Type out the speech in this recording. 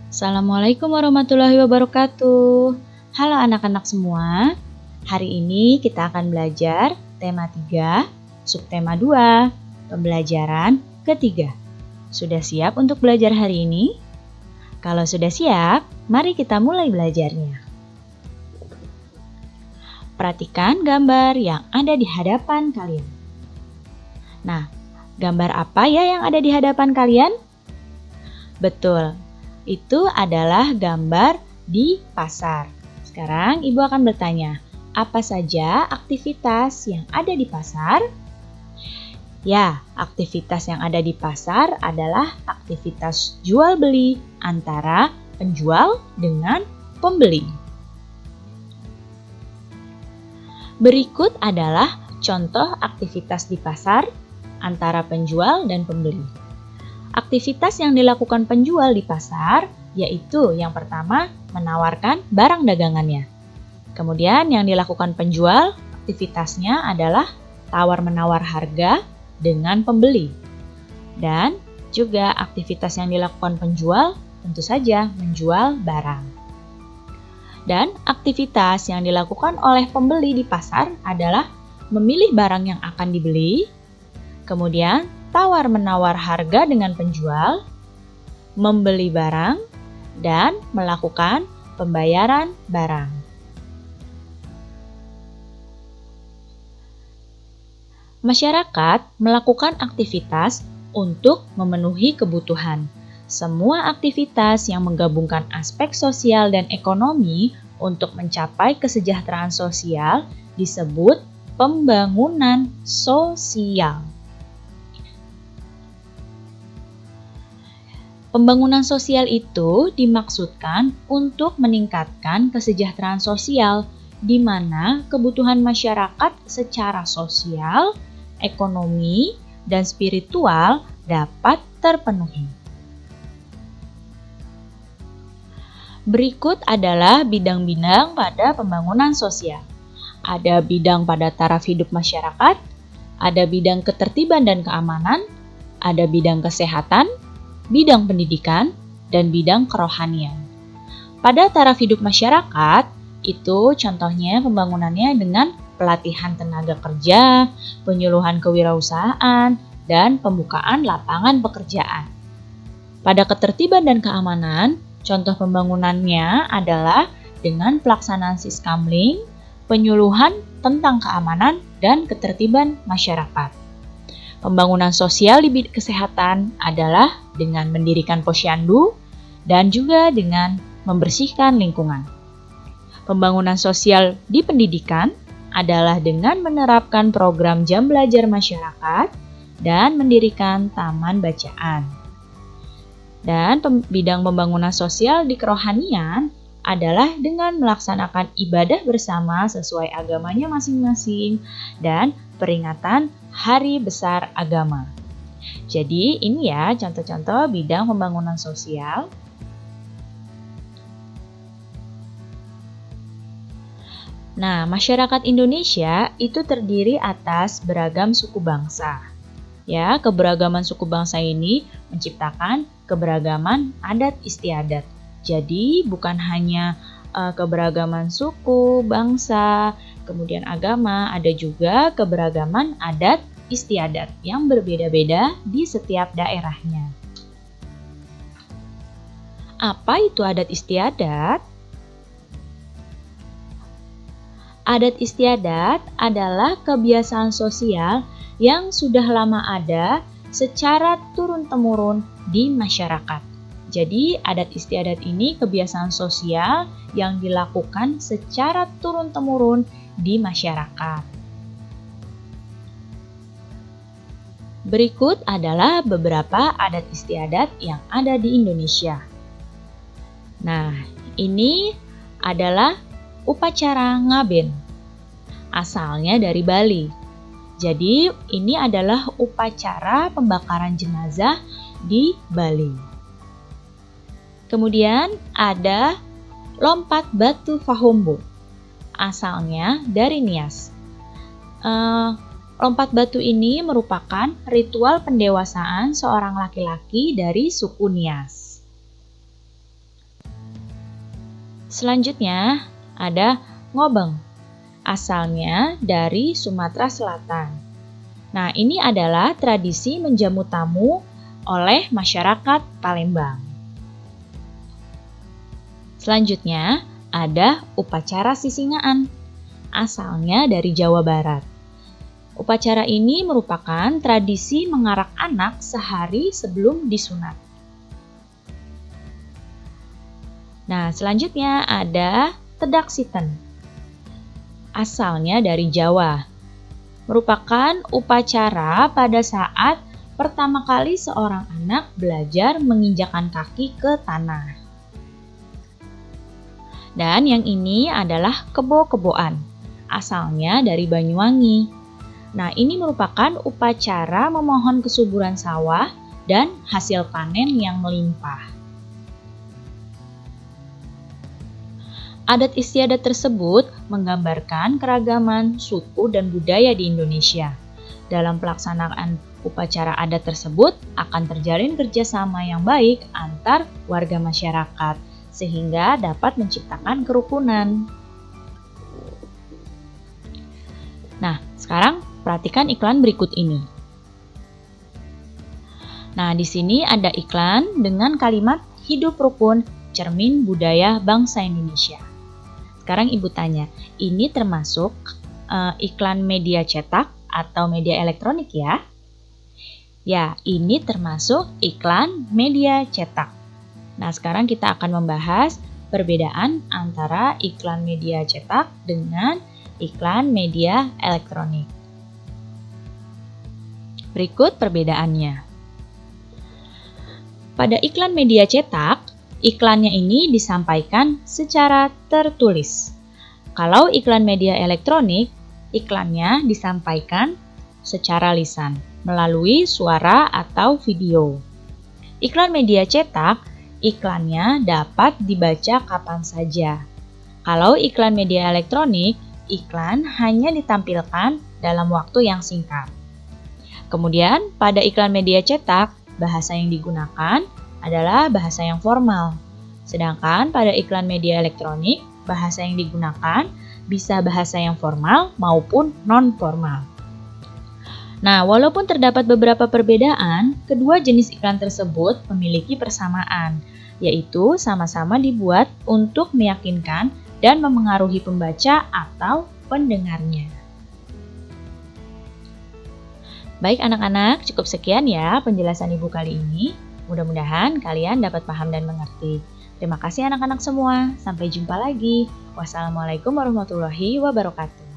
Assalamualaikum warahmatullahi wabarakatuh. Halo anak-anak semua. Hari ini kita akan belajar tema 3, subtema 2, pembelajaran ketiga. Sudah siap untuk belajar hari ini? Kalau sudah siap, mari kita mulai belajarnya. Perhatikan gambar yang ada di hadapan kalian. Nah, gambar apa ya yang ada di hadapan kalian? Betul, itu adalah gambar di pasar. Sekarang Ibu akan bertanya, apa saja aktivitas yang ada di pasar? Ya, aktivitas yang ada di pasar adalah aktivitas jual beli antara penjual dengan pembeli. Berikut adalah contoh aktivitas di pasar antara penjual dan pembeli. Aktivitas yang dilakukan penjual di pasar yaitu yang pertama menawarkan barang dagangannya. Kemudian yang dilakukan penjual aktivitasnya adalah tawar-menawar harga dengan pembeli. Dan juga aktivitas yang dilakukan penjual tentu saja menjual barang. Dan aktivitas yang dilakukan oleh pembeli di pasar adalah memilih barang yang akan dibeli, kemudian tawar-menawar harga dengan penjual, membeli barang, dan melakukan pembayaran barang. Masyarakat melakukan aktivitas untuk memenuhi kebutuhan. Semua aktivitas yang menggabungkan aspek sosial dan ekonomi untuk mencapai kesejahteraan sosial disebut pembangunan sosial. Pembangunan sosial itu dimaksudkan untuk meningkatkan kesejahteraan sosial, di mana kebutuhan masyarakat secara sosial, ekonomi, dan spiritual dapat terpenuhi. Berikut adalah bidang-bidang pada pembangunan sosial. Ada bidang pada taraf hidup masyarakat, ada bidang ketertiban dan keamanan, ada bidang kesehatan, bidang pendidikan, dan bidang kerohanian. Pada taraf hidup masyarakat, itu contohnya pembangunannya dengan pelatihan tenaga kerja, penyuluhan kewirausahaan, dan pembukaan lapangan pekerjaan. Pada ketertiban dan keamanan, contoh pembangunannya adalah dengan pelaksanaan siskamling, penyuluhan tentang keamanan dan ketertiban masyarakat. Pembangunan sosial di bidang kesehatan adalah dengan mendirikan posyandu dan juga dengan membersihkan lingkungan. Pembangunan sosial di pendidikan adalah dengan menerapkan program jam belajar masyarakat dan mendirikan taman bacaan. Dan bidang pembangunan sosial di kerohanian adalah dengan melaksanakan ibadah bersama sesuai agamanya masing-masing dan peringatan Hari Besar Agama. Jadi ini ya contoh-contoh bidang pembangunan sosial. Nah, masyarakat Indonesia itu terdiri atas beragam suku bangsa. Ya, keberagaman suku bangsa ini menciptakan keberagaman adat istiadat. Jadi bukan hanya keberagaman suku, bangsa, kemudian agama, ada juga keberagaman adat istiadat yang berbeda-beda di setiap daerahnya. Apa itu adat istiadat? Adat istiadat adalah kebiasaan sosial yang sudah lama ada secara turun-temurun di masyarakat. Jadi, adat istiadat ini kebiasaan sosial yang dilakukan secara turun-temurun di masyarakat. Berikut adalah beberapa adat istiadat yang ada di Indonesia. Nah, ini adalah upacara ngaben. Asalnya dari Bali. Jadi, ini adalah upacara pembakaran jenazah di Bali. Kemudian ada lompat batu Fahombo, asalnya dari Nias. Lompat batu ini merupakan ritual pendewasaan seorang laki-laki dari suku Nias. Selanjutnya ada ngobeng, asalnya dari Sumatera Selatan. Nah, ini adalah tradisi menjamu tamu oleh masyarakat Palembang. Selanjutnya ada upacara sisingaan, asalnya dari Jawa Barat. Upacara ini merupakan tradisi mengarak anak sehari sebelum disunat. Nah, selanjutnya ada tedak siten, asalnya dari Jawa. Merupakan upacara pada saat pertama kali seorang anak belajar menginjakkan kaki ke tanah. Dan yang ini adalah kebo-keboan, asalnya dari Banyuwangi. Nah, ini merupakan upacara memohon kesuburan sawah dan hasil panen yang melimpah. Adat istiadat tersebut menggambarkan keragaman suku dan budaya di Indonesia. Dalam pelaksanaan upacara adat tersebut akan terjalin kerjasama yang baik antar warga masyarakat, sehingga dapat menciptakan kerukunan. Nah, sekarang perhatikan iklan berikut ini. Nah, di sini ada iklan dengan kalimat hidup rukun, cermin budaya bangsa Indonesia. Sekarang Ibu tanya, ini termasuk iklan media cetak atau media elektronik ya? Ya, ini termasuk iklan media cetak. Nah, sekarang kita akan membahas perbedaan antara iklan media cetak dengan iklan media elektronik. Berikut perbedaannya. Pada iklan media cetak, iklannya ini disampaikan secara tertulis. Kalau iklan media elektronik, iklannya disampaikan secara lisan, melalui suara atau video. Iklan media cetak, iklannya dapat dibaca kapan saja. Kalau iklan media elektronik, iklan hanya ditampilkan dalam waktu yang singkat. Kemudian, pada iklan media cetak, bahasa yang digunakan adalah bahasa yang formal. Sedangkan pada iklan media elektronik, bahasa yang digunakan bisa bahasa yang formal maupun non-formal. Nah, walaupun terdapat beberapa perbedaan, kedua jenis iklan tersebut memiliki persamaan, yaitu sama-sama dibuat untuk meyakinkan dan memengaruhi pembaca atau pendengarnya. Baik anak-anak, cukup sekian ya penjelasan Ibu kali ini. Mudah-mudahan kalian dapat paham dan mengerti. Terima kasih anak-anak semua. Sampai jumpa lagi. Wassalamualaikum warahmatullahi wabarakatuh.